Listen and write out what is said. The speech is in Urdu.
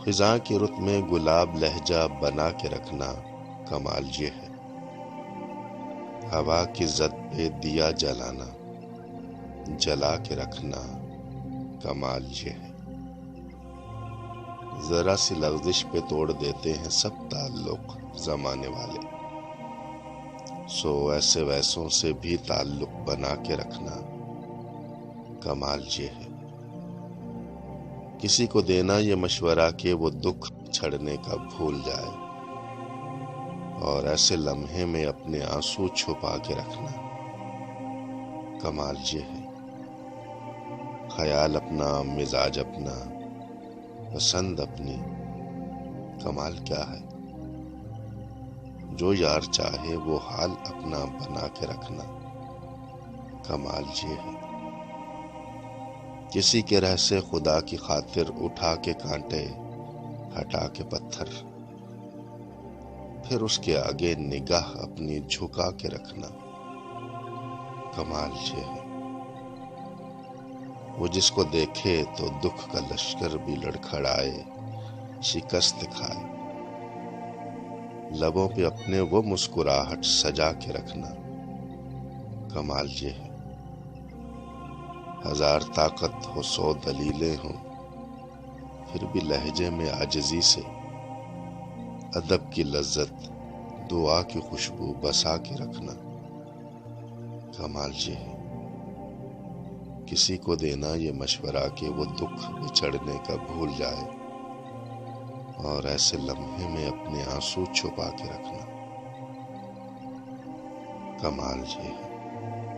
خزاں کی رت میں گلاب لہجہ بنا کے رکھنا کمال یہ ہے، ہوا کی زد پہ دیا جلانا جلا کے رکھنا کمال یہ ہے، ذرا سی لغزش پہ توڑ دیتے ہیں سب تعلق زمانے والے، سو ایسے ویسوں سے بھی تعلق بنا کے رکھنا کمال یہ ہے، کسی کو دینا یہ مشورہ کہ وہ دکھ چھڑنے کا بھول جائے، اور ایسے لمحے میں اپنے آنسو چھپا کے رکھنا کمال یہ ہے، خیال اپنا، مزاج اپنا، پسند اپنی، کمال کیا ہے، جو یار چاہے وہ حال اپنا بنا کے رکھنا کمال یہ ہے، کسی کے رہ سے خدا کی خاطر اٹھا کے کانٹے ہٹا کے پتھر، پھر اس کے آگے نگاہ اپنی جھکا کے رکھنا کمال یہ ہے، وہ جس کو دیکھے تو دکھ کا لشکر بھی لڑکھڑائے، شکست کھائے، لبوں پہ اپنے وہ مسکراہٹ سجا کے رکھنا کمال یہ ہے، ہزار طاقت ہو 100 دلیلیں ہوں، پھر بھی لہجے میں عاجزی سے ادب کی لذت، دعا کی خوشبو بسا کے رکھنا کمال یہ ہے، کسی کو دینا یہ مشورہ کہ وہ دکھ بچھڑنے کا بھول جائے، اور ایسے لمحے میں اپنے آنسو چھپا کے رکھنا کمال یہ ہے۔